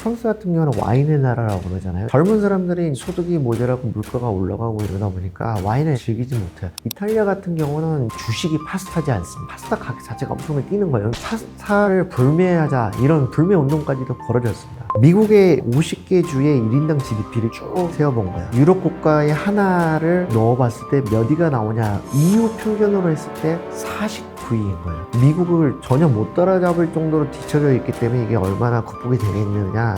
프랑스 같은 경우는 와인의 나라라고 그러잖아요. 젊은 사람들이 소득이 모자라고 물가가 올라가고 이러다 보니까 와인을 즐기지 못해요. 이탈리아 같은 경우는 주식이 파스타지 않습니다. 파스타 가격 자체가 엄청나게 뛰는 거예요. 파스타를 불매하자 이런 불매 운동까지도 벌어졌습니다. 미국의 50개 주의 1인당 GDP를 쭉 세어본 거예요. 유럽 국가의 하나를 넣어봤을 때 몇 위가 나오냐, EU 평균으로 했을 때 49위인 거예요. 미국을 전혀 못 따라잡을 정도로 뒤처져 있기 때문에 이게 얼마나 극복이 되겠느냐.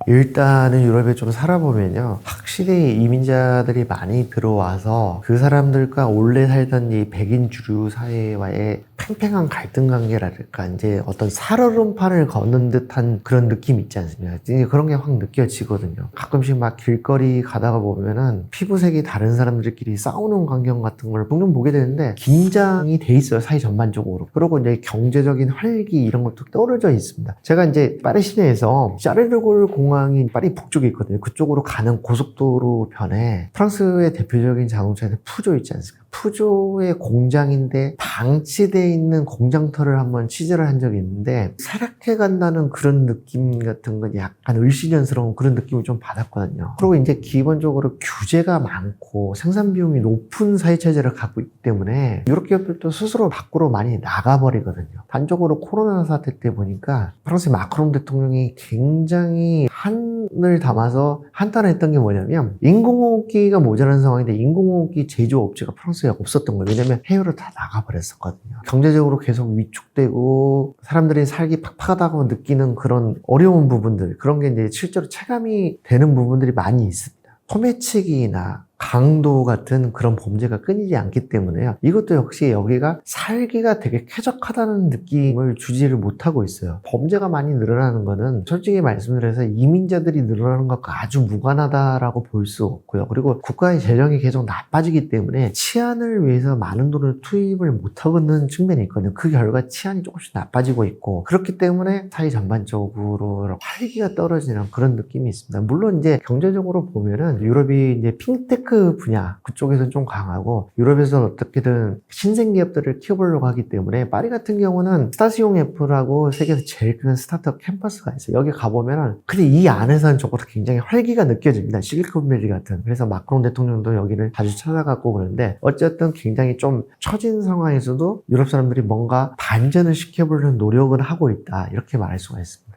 일단은 유럽에 좀 살아보면요, 확실히 이민자들이 많이 들어와서 그 사람들과 원래 살던 이 백인 주류 사회와의 팽팽한 갈등 관계랄까, 이제 어떤 살얼음판을 걷는 듯한 그런 느낌이 있지 않습니까? 이제 그런 게 확 느껴지거든요. 가끔씩 막 길거리 가다가 보면은 피부색이 다른 사람들끼리 싸우는 광경 같은 걸 종종 보게 되는데 긴장이 돼 있어요, 사회 전반적으로. 그리고 이제 경제적인 활기 이런 것도 떨어져 있습니다. 제가 이제 파리 시내에서 샤르르골 공항이 파리 북쪽에 있거든요. 그쪽으로 가는 고속도로 편에 프랑스의 대표적인 자동차는 푸조 있지 않습니까? 푸조의 공장인데 방치되어 있는 공장터를 한번 취재를 한 적이 있는데, 사락해 간다는 그런 느낌 같은 건 약간 을씨년스러운 그런 느낌을 좀 받았거든요. 그리고 이제 기본적으로 규제가 많고 생산 비용이 높은 사회체제를 갖고 있기 때문에 유럽 기업들도 스스로 밖으로 많이 나가버리거든요. 단적으로 코로나 사태 때 보니까 프랑스 마크롱 대통령이 굉장히 한을 담아서 한탄했던 게 뭐냐면, 인공호흡기가 모자란 상황인데 인공호흡기 제조업체가 프랑스에 없었던 거예요. 왜냐면 해외로 다 나가버렸었거든요. 경제적으로 계속 위축되고 사람들이 살기 팍팍하다고 느끼는 그런 어려운 부분들, 그런 게 이제 실제로 체감이 되는 부분들이 많이 있습니다. 소매치기나 강도 같은 그런 범죄가 끊이지 않기 때문에요. 이것도 역시 여기가 살기가 되게 쾌적하다는 느낌을 주지를 못하고 있어요. 범죄가 많이 늘어나는 거는 솔직히 말씀드려서 이민자들이 늘어나는 것과 아주 무관하다라고 볼 수 없고요. 그리고 국가의 재정이 계속 나빠지기 때문에 치안을 위해서 많은 돈을 투입을 못하고 있는 측면이 있거든요. 그 결과 치안이 조금씩 나빠지고 있고, 그렇기 때문에 사회 전반적으로 활기가 떨어지는 그런 느낌이 있습니다. 물론 이제 경제적으로 보면은 유럽이 이제 핑테크 분야 그쪽에서는 좀 강하고, 유럽에서는 어떻게든 신생 기업들을 키워보려고 하기 때문에 파리 같은 경우는 스타시옹 F라고 세계에서 제일 큰 스타트업 캠퍼스가 있어요. 여기 가보면은 근데 이 안에서는 적어도 굉장히 활기가 느껴집니다. 실리콘밸리 같은. 그래서 마크롱 대통령도 여기를 자주 찾아갔고 그러는데, 어쨌든 굉장히 좀 처진 상황에서도 유럽 사람들이 뭔가 반전을 시켜보려는 노력을 하고 있다, 이렇게 말할 수가 있습니다.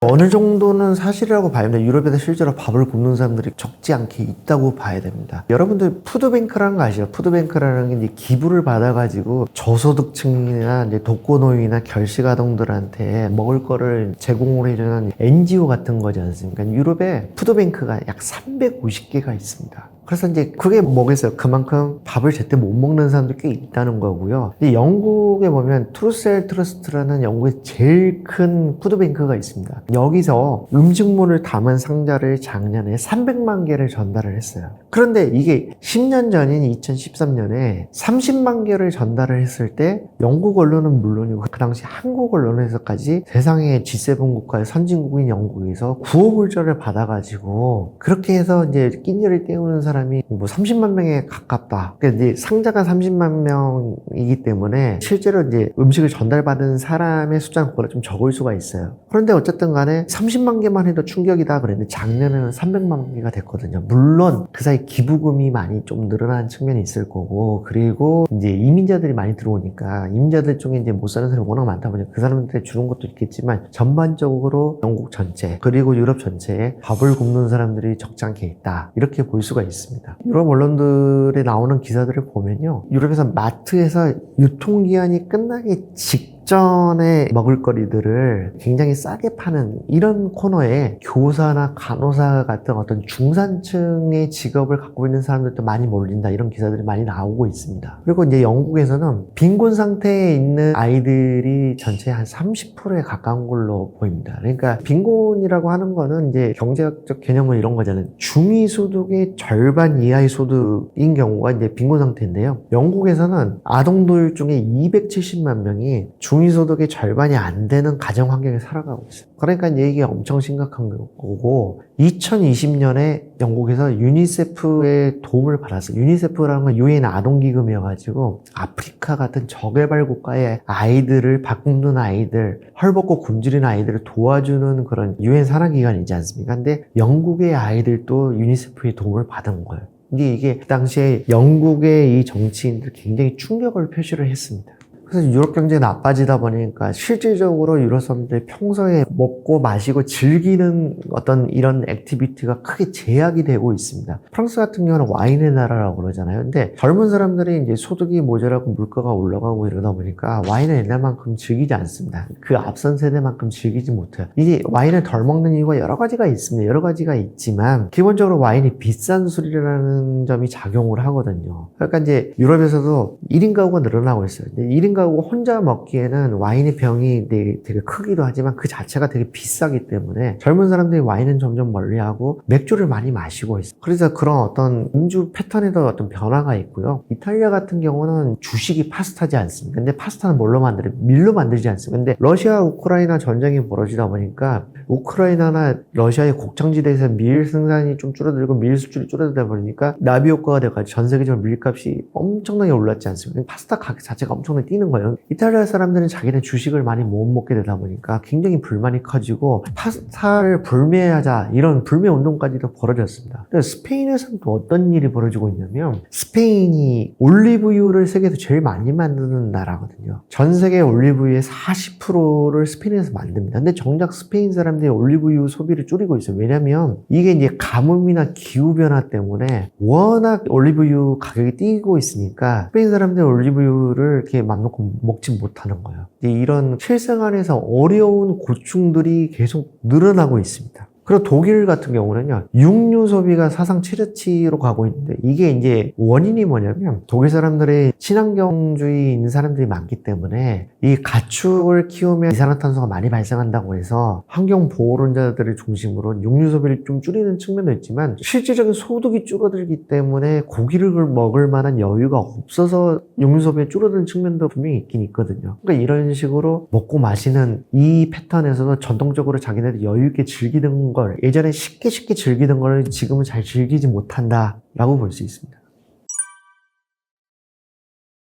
어느 정도는 사실이라고 봐야 됩니다. 유럽에서 실제로 밥을 굶는 사람들이 적지 않게 있다고 봐야 됩니다. 여러분들 푸드뱅크라는 거 아시죠? 푸드뱅크라는 게 이제 기부를 받아가지고 저소득층이나 이제 독거노인이나 결식아동들한테 먹을 거를 제공을 해주는 NGO 같은 거지 않습니까? 유럽에 푸드뱅크가 약 350개가 있습니다. 그래서 이제 그게 뭐겠어요? 그만큼 밥을 제때 못 먹는 사람도 꽤 있다는 거고요. 근데 영국에 보면 트루셀 트러스트라는 영국의 제일 큰 푸드뱅크가 있습니다. 여기서 음식물을 담은 상자를 작년에 300만 개를 전달을 했어요. 그런데 이게 10년 전인 2013년에 30만 개를 전달을 했을 때 영국 언론은 물론이고 그 당시 한국 언론에서까지 세상의 G7 국가의 선진국인 영국에서 구호물자를 받아가지고 그렇게 해서 이제 끼니를 때우는 사람이 뭐 30만 명에 가깝다. 그러니까 이제 상자가 30만 명이기 때문에 실제로 이제 음식을 전달받은 사람의 숫자는 그보다 좀 적을 수가 있어요. 그런데 어쨌든 간에 30만 개만 해도 충격이다 그랬는데 작년에는 300만 개가 됐거든요. 물론 그 사이 기부금이 많이 좀 늘어난 측면이 있을 거고, 그리고 이제 이민자들이 많이 들어오니까 이민자들 중에 이제 못 사는 사람이 워낙 많다 보니까 그 사람들한테 주는 것도 있겠지만, 전반적으로 영국 전체 그리고 유럽 전체에 밥을 굶는 사람들이 적지 않게 있다, 이렇게 볼 수가 있습니다. 유럽 언론들에 나오는 기사들을 보면요, 유럽에서 마트에서 유통기한이 끝나기 직전에 먹을거리들을 굉장히 싸게 파는 이런 코너에 교사나 간호사 같은 어떤 중산층의 직업을 갖고 있는 사람들도 많이 몰린다, 이런 기사들이 많이 나오고 있습니다. 그리고 이제 영국에서는 빈곤 상태에 있는 아이들이 전체의 한 30%에 가까운 걸로 보입니다. 그러니까 빈곤이라고 하는 거는 이제 경제학적 개념은 이런 거잖아요. 중위 소득의 절반 이하의 소득인 경우가 이제 빈곤 상태인데요. 영국에서는 아동들 중에 270만 명이 중위소득의 절반이 안 되는 가정 환경에 살아가고 있어요. 그러니까 이게 엄청 심각한 거고 2020년에 영국에서 유니세프의 도움을 받았어요. 유니세프라는 건 유엔 아동기금이어가지고 아프리카 같은 저개발 국가의 아이들을 밥 굶는 아이들, 헐벗고 굶주린 아이들을 도와주는 그런 유엔 산하기관이지 않습니까? 근데 영국의 아이들도 유니세프의 도움을 받은 거예요. 근데 이게 그 당시에 영국의 이 정치인들 굉장히 충격을 표시를 했습니다. 그래서 유럽 경제가 나빠지다 보니까 실질적으로 유럽 사람들이 평소에 먹고 마시고 즐기는 어떤 이런 액티비티가 크게 제약이 되고 있습니다. 프랑스 같은 경우는 와인의 나라라고 그러잖아요. 근데 젊은 사람들이 이제 소득이 모자라고 물가가 올라가고 이러다 보니까 와인을 옛날만큼 즐기지 않습니다. 그 앞선 세대만큼 즐기지 못해요. 이게 와인을 덜 먹는 이유가 여러 가지가 있습니다. 여러 가지가 있지만 기본적으로 와인이 비싼 술이라는 점이 작용을 하거든요. 그러니까 이제 유럽에서도 1인 가구가 늘어나고 있어요. 1인 가구 혼자 먹기에는 와인의 병이 되게 크기도 하지만 그 자체가 되게 비싸기 때문에 젊은 사람들이 와인은 점점 멀리하고 맥주를 많이 마시고 있어요. 그래서 그런 어떤 음주 패턴에도 어떤 변화가 있고요. 이탈리아 같은 경우는 주식이 파스타지 않습니까? 근데 파스타는 뭘로 만들어요? 밀로 만들지 않습니까? 근데 러시아 우크라이나 전쟁이 벌어지다 보니까 우크라이나나 러시아의 곡창지대에서 밀 생산이 좀 줄어들고 밀 수출이 줄어들다 보니까 나비 효과가 돼가지고 전 세계적으로 밀값이 엄청나게 올랐지 않습니까? 파스타 가격 자체가 엄청나게 뛰는 거예요. 이탈리아 사람들은 자기네 주식을 많이 못 먹게 되다 보니까 굉장히 불만이 커지고 파스타를 불매하자 이런 불매 운동까지도 벌어졌습니다. 근데 스페인에서는 또 어떤 일이 벌어지고 있냐면 스페인이 올리브유를 세계에서 제일 많이 만드는 나라거든요. 전 세계 올리브유의 40%를 스페인에서 만듭니다. 근데 정작 스페인 사람들이 올리브유 소비를 줄이고 있어요. 왜냐면 이게 이제 가뭄이나 기후변화 때문에 워낙 올리브유 가격이 뛰고 있으니까 스페인 사람들이 올리브유를 이렇게 맘 놓고 먹지 못하는 거예요. 이런 실생활에서 어려운 고충들이 계속 늘어나고 있습니다. 그리고 독일 같은 경우는요, 육류 소비가 사상 최저치로 가고 있는데, 이게 이제 원인이 뭐냐면, 독일 사람들이 친환경주의인 사람들이 많기 때문에, 이 가축을 키우면 이산화탄소가 많이 발생한다고 해서, 환경보호론자들을 중심으로 육류 소비를 좀 줄이는 측면도 있지만, 실질적인 소득이 줄어들기 때문에 고기를 먹을 만한 여유가 없어서 육류 소비가 줄어드는 측면도 분명히 있긴 있거든요. 그러니까 이런 식으로 먹고 마시는 이 패턴에서도 전통적으로 자기네들이 여유있게 즐기는 걸 예전에 쉽게 즐기던 걸 지금은 잘 즐기지 못한다라고 볼 수 있습니다.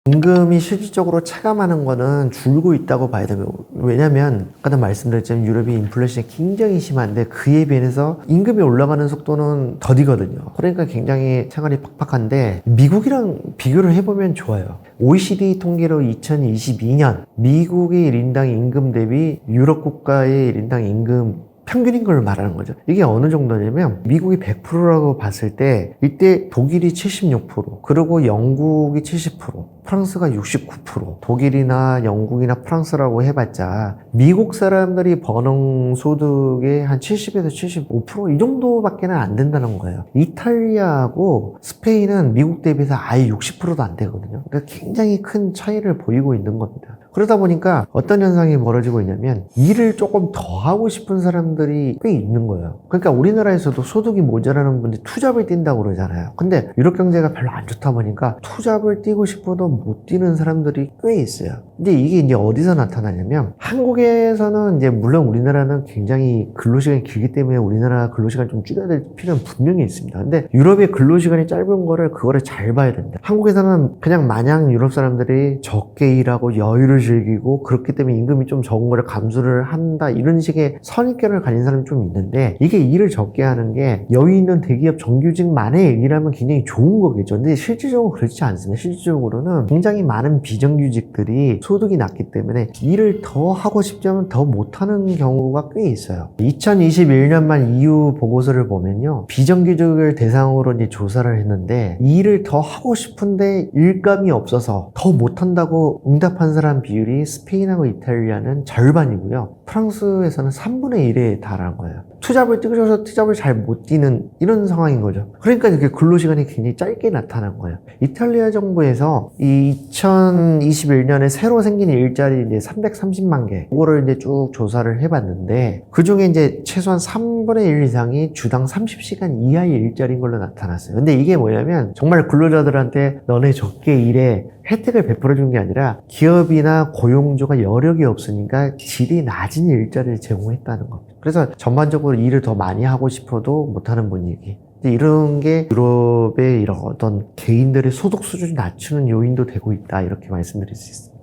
임금이 실질적으로 체감하는 거는 줄고 있다고 봐야 됩니다. 왜냐면 아까도 말씀드렸지만 유럽이 인플레이션이 굉장히 심한데 그에 비해서 임금이 올라가는 속도는 더디거든요. 그러니까 굉장히 생활이 팍팍한데 미국이랑 비교를 해보면 좋아요. OECD 통계로 2022년 미국의 1인당 임금 대비 유럽 국가의 1인당 임금 평균인 걸 말하는 거죠. 이게 어느 정도냐면 미국이 100%라고 봤을 때 이때 독일이 76%, 그리고 영국이 70%, 프랑스가 69%, 독일이나 영국이나 프랑스라고 해봤자 미국 사람들이 버는 소득의 한 70에서 75%이 정도밖에는 안 된다는 거예요. 이탈리아하고 스페인은 미국 대비해서 아예 60%도 안 되거든요. 그러니까 굉장히 큰 차이를 보이고 있는 겁니다. 그러다 보니까 어떤 현상이 벌어지고 있냐면 일을 조금 더 하고 싶은 사람들이 꽤 있는 거예요. 그러니까 우리나라에서도 소득이 모자라는 분들이 투잡을 뛴다고 그러잖아요. 근데 유럽 경제가 별로 안 좋다 보니까 투잡을 뛰고 싶어도 못 뛰는 사람들이 꽤 있어요. 근데 이게 이제 어디서 나타나냐면 한국에서는 이제 물론 우리나라는 굉장히 근로시간이 길기 때문에 우리나라 근로시간 좀 줄여야 될 필요는 분명히 있습니다. 근데 유럽의 근로시간이 짧은 그거를 잘 봐야 된다. 한국에서는 그냥 마냥 유럽 사람들이 적게 일하고 여유를 즐기고 그렇기 때문에 임금이 좀 적은 거를 감수를 한다 이런 식의 선입견을 가진 사람이 좀 있는데 이게 일을 적게 하는 게 여유 있는 대기업 정규직만의 얘기라면 굉장히 좋은 거겠죠. 근데 실질적으로 그렇지 않습니다. 실질적으로는 굉장히 많은 비정규직들이 소득이 낮기 때문에 일을 더 하고 싶지만 더 못하는 경우가 꽤 있어요. 2021년만 EU 보고서를 보면요, 비정규직을 대상으로 이제 조사를 했는데 일을 더 하고 싶은데 일감이 없어서 더 못한다고 응답한 사람 비율이 스페인하고 이탈리아는 절반이고요. 프랑스에서는 3분의 1에 달하는 거예요. 투잡을 뛰셔서 투잡을 잘 못 뛰는 이런 상황인 거죠. 그러니까 이렇게 근로시간이 굉장히 짧게 나타난 거예요. 이탈리아 정부에서 2021년에 새로 생긴 일자리 이제 330만 개, 그거를 이제 쭉 조사를 해봤는데 그 중에 이제 최소한 3분의 1 이상이 주당 30시간 이하의 일자리인 걸로 나타났어요. 근데 이게 뭐냐면 정말 근로자들한테 너네 적게 일해 혜택을 베풀어준 게 아니라 기업이나 고용주가 여력이 없으니까 질이 낮은 일자리를 제공했다는 겁니다. 그래서 전반적으로 일을 더 많이 하고 싶어도 못하는 분위기. 이런 게 유럽의 이런 어떤 개인들의 소득 수준을 낮추는 요인도 되고 있다, 이렇게 말씀드릴 수 있습니다.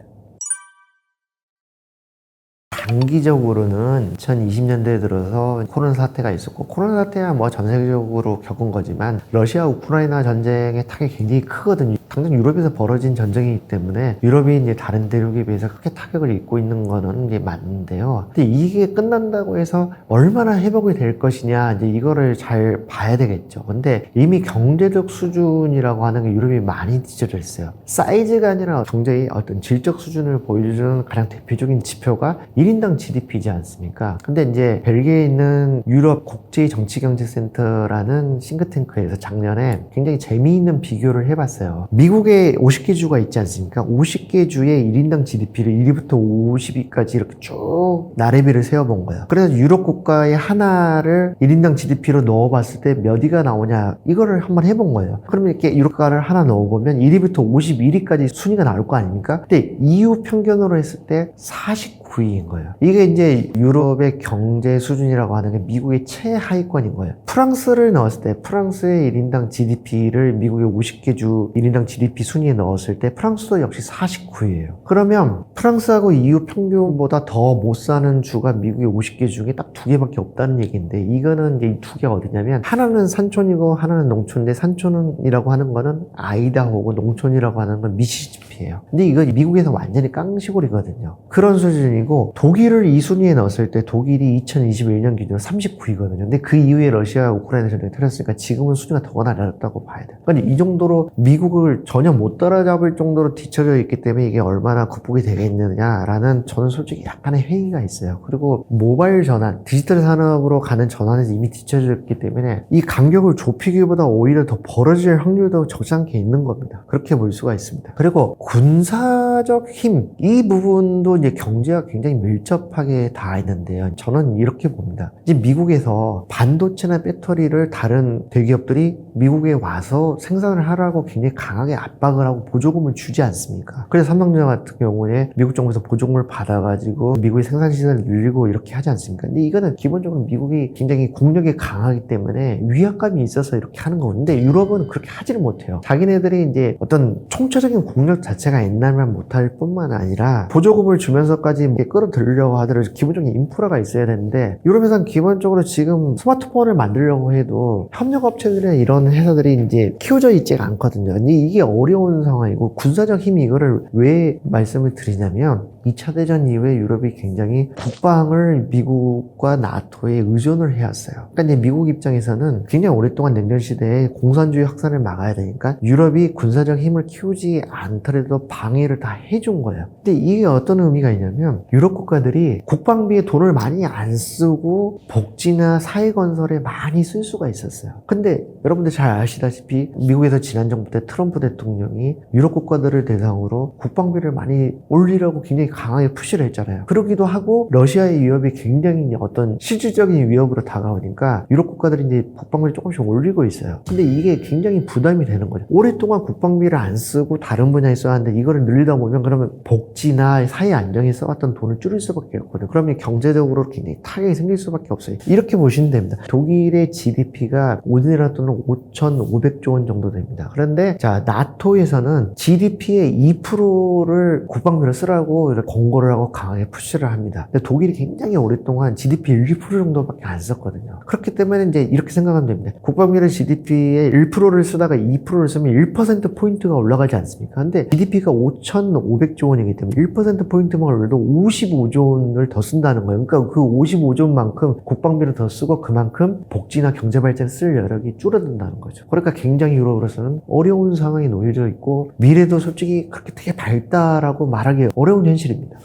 단기적으로는 2020년대에 들어서 코로나 사태가 있었고, 코로나 사태야 뭐 전 세계적으로 겪은 거지만 러시아 우크라이나 전쟁의 타격이 굉장히 크거든요. 당장 유럽에서 벌어진 전쟁이기 때문에 유럽이 이제 다른 대륙에 비해서 크게 타격을 입고 있는 거는 이제 맞는데요. 근데 이게 끝난다고 해서 얼마나 회복이 될 것이냐, 이제 이거를 잘 봐야 되겠죠. 근데 이미 경제적 수준이라고 하는 게 유럽이 많이 뒤쳐져 있어요. 사이즈가 아니라 경제의 어떤 질적 수준을 보여주는 가장 대표적인 지표가 1인당 GDP이지 않습니까? 근데 이제 벨기에에 있는 유럽 국제정치경제센터라는 싱크탱크에서 작년에 굉장히 재미있는 비교를 해봤어요. 미국에 50개 주가 있지 않습니까? 50개 주의 1인당 GDP를 1위부터 50위까지 이렇게 쭉 나래비를 세워본 거예요. 그래서 유럽 국가의 하나를 1인당 GDP로 넣어봤을 때 몇 위가 나오냐, 이거를 한번 해본 거예요. 그러면 이렇게 유럽 국가를 하나 넣어보면 1위부터 51위까지 순위가 나올 거 아닙니까? 근데 EU 평균으로 했을 때 49위인 거예요. 이게 이제 유럽의 경제 수준이라고 하는 게 미국의 최하위권인 거예요. 프랑스를 넣었을 때, 프랑스의 1인당 GDP를 미국의 50개 주 1인당 GDP 순위에 넣었을 때 프랑스도 역시 49위예요. 그러면 프랑스하고 EU 평균보다 더 못 사는 주가 미국의 50개 중에 딱 2개밖에 없다는 얘기인데, 이거는 이제 이 두 개가 어디냐면, 하나는 산촌이고 하나는 농촌인데, 산촌이라고 하는 거는 아이다호고 농촌이라고 하는 건 미시시피예요. 근데 이거 미국에서 완전히 깡시골이거든요. 그런 수준이고, 독일을 이 순위에 넣었을 때 독일이 2021년 기준으로 39위거든요. 근데 그 이후에 러시아 우크라이나 전쟁이 터졌으니까 지금은 수준이 더 낮았다고 봐야 돼요. 그러니까 이 정도로 미국을 전혀 못 따라잡을 정도로 뒤처져 있기 때문에 이게 얼마나 극복이 되겠느냐라는, 저는 솔직히 약간의 회의가 있어요. 그리고 모바일 전환, 디지털 산업으로 가는 전환에서 이미 뒤처져 있기 때문에 이 간격을 좁히기보다 오히려 더 벌어질 확률도 적지 않게 있는 겁니다. 그렇게 볼 수가 있습니다. 그리고 군사적 힘, 이 부분도 이제 경제와 굉장히 밀접하게 닿아 있는데요. 저는 이렇게 봅니다. 이제 미국에서 반도체나 배터리를 다른 대기업들이 미국에 와서 생산을 하라고 굉장히 강하게 압박을 하고 보조금을 주지 않습니까? 그래서 삼성전자 같은 경우에 미국 정부에서 보조금을 받아가지고 미국의 생산 시설을 늘리고 이렇게 하지 않습니까? 근데 이거는 기본적으로 미국이 굉장히 국력이 강하기 때문에 위압감이 있어서 이렇게 하는 거거든요. 근데 유럽은 그렇게 하지를 못해요. 자기네들이 이제 어떤 총체적인 국력 자체가 옛날만 못할 뿐만 아니라 보조금을 주면서까지 끌어들이려고 하더라도 기본적인 인프라가 있어야 되는데, 유럽에서는 기본적으로 지금 스마트폰을 만들려고 해도 협력업체들의 이런 회사들이 이제 키워져 있지가 않거든요. 이게 어려운 상황이고, 군사적 힘이, 이거를 왜 말씀을 드리냐면, 2차 대전 이후에 유럽이 굉장히 국방을 미국과 나토에 의존을 해왔어요. 그러니까 이제 미국 입장에서는 굉장히 오랫동안 냉전 시대에 공산주의 확산을 막아야 되니까 유럽이 군사적 힘을 키우지 않더라도 방해를 다 해준 거예요. 근데 이게 어떤 의미가 있냐면, 유럽 국가들이 국방비에 돈을 많이 안 쓰고 복지나 사회 건설에 많이 쓸 수가 있었어요. 근데 여러분들 잘 아시다시피 미국에서 지난 정부 때 트럼프 대통령이 유럽 국가들을 대상으로 국방비를 많이 올리려고 굉장히 강하게 푸시를 했잖아요. 그러기도 하고, 러시아의 위협이 굉장히 어떤 실질적인 위협으로 다가오니까 유럽 국가들이 이제 국방비를 조금씩 올리고 있어요. 근데 이게 굉장히 부담이 되는 거죠. 오랫동안 국방비를 안 쓰고 다른 분야에 써왔는데 이거를 늘리다 보면, 그러면 복지나 사회 안정에 써왔던 돈을 줄일 수밖에 없거든요. 그러면 경제적으로 굉장히 타격이 생길 수밖에 없어요. 이렇게 보시면 됩니다. 독일의 GDP가 우리나라 돈은 5,500조 원 정도 됩니다. 그런데 자, 나토에서는 GDP의 2%를 국방비로 쓰라고 권고를 하고 강하게 푸시를 합니다. 근데 독일이 굉장히 오랫동안 GDP 1% 정도밖에 안 썼거든요. 그렇기 때문에 이제 이렇게 생각하면 됩니다. 국방비를 GDP의 1%를 쓰다가 2%를 쓰면 1%포인트가 올라가지 않습니까? 근데 GDP가 5,500조 원이기 때문에 1%포인트만 올려도 55조 원을 더 쓴다는 거예요. 그러니까 그 55조 원만큼 국방비를 더 쓰고 그만큼 복지나 경제 발전에 쓸 여력이 줄어든다는 거죠. 그러니까 굉장히 유럽으로서는 어려운 상황에 놓여져 있고, 미래도 솔직히 그렇게 되게 밝다라고 말하기 어려운 현실입니다.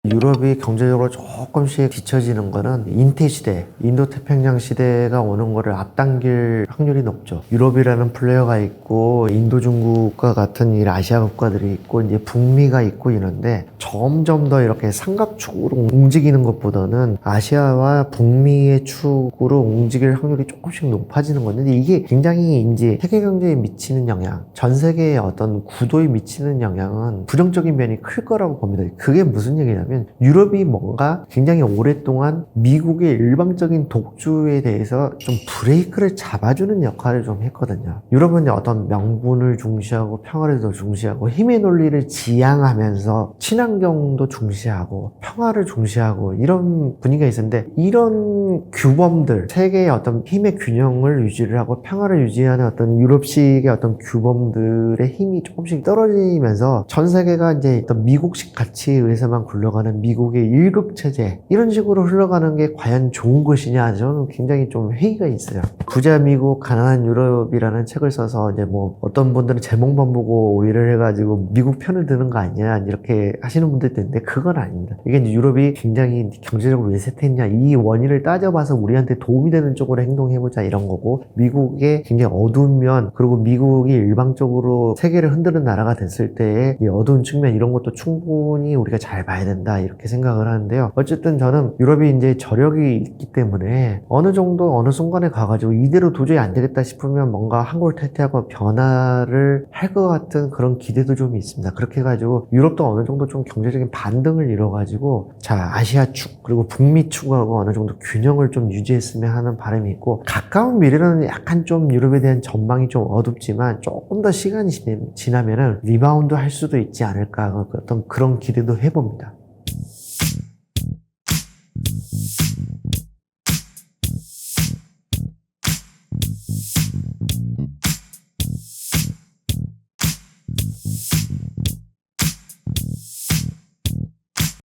유럽이 경제적으로 조금씩 뒤처지는 거는 인태 시대, 인도 태평양 시대가 오는 거를 앞당길 확률이 높죠. 유럽이라는 플레이어가 있고 인도 중국과 같은 이 아시아 국가들이 있고 이제 북미가 있고 이런데 점점 더 이렇게 삼각축으로 움직이는 것보다는 아시아와 북미의 축으로 움직일 확률이 조금씩 높아지는 건데 이게 굉장히 이제 세계 경제에 미치는 영향, 전 세계의 어떤 구도에 미치는 영향은 부정적인 면이 클 거라고 봅니다. 그게 무슨 얘기냐면 유럽이 뭔가 굉장히 오랫동안 미국의 일방적인 독주에 대해서 좀 브레이크를 잡아주는 역할을 좀 했거든요. 유럽은 어떤 명분을 중시하고 평화를 더 중시하고 힘의 논리를 지향하면서 친환경도 중시하고 평화를 중시하고 이런 분위기가 있었는데 이런 규범들, 세계의 어떤 힘의 균형을 유지를 하고 평화를 유지하는 어떤 유럽식의 어떤 규범들의 힘이 조금씩 떨어지면서 전 세계가 이제 어떤 미국식 가치에 의해서만 굴러가는 미국의 일극 체제 이런 식으로 흘러가는 게 과연 좋은 것이냐 저는 굉장히 좀 회의가 있어요. 부자 미국 가난한 유럽이라는 책을 써서 이제 뭐 어떤 분들은 제목만 보고 오해를 해가지고 미국 편을 드는 거 아니냐 이렇게 하시는 분들도 있는데 그건 아닙니다. 이게 이제 유럽이 굉장히 경제적으로 왜 쇠퇴했냐 이 원인을 따져봐서 우리한테 도움이 되는 쪽으로 행동해보자 이런 거고 미국의 굉장히 어두운 면 그리고 미국이 일방적으로 세계를 흔드는 나라가 됐을 때의 이 어두운 측면 이런 것도 충분히 우리가 잘 봐야 된다 이렇게 생각을 하는데요. 어쨌든 저는 유럽이 이제 저력이 있기 때문에 어느 정도 어느 순간에 가가지고 이대로 도저히 안 되겠다 싶으면 뭔가 한골탈퇴하고 변화를 할 것 같은 그런 기대도 좀 있습니다. 그렇게 해가지고 유럽도 어느 정도 좀 경제적인 반등을 이뤄가지고 자 아시아 축 그리고 북미 축하고 어느 정도 균형을 좀 유지했으면 하는 바람이 있고 가까운 미래는 약간 좀 유럽에 대한 전망이 좀 어둡지만 조금 더 시간이 지나면은 리바운드 할 수도 있지 않을까 어떤 그런 기대도 해봅니다.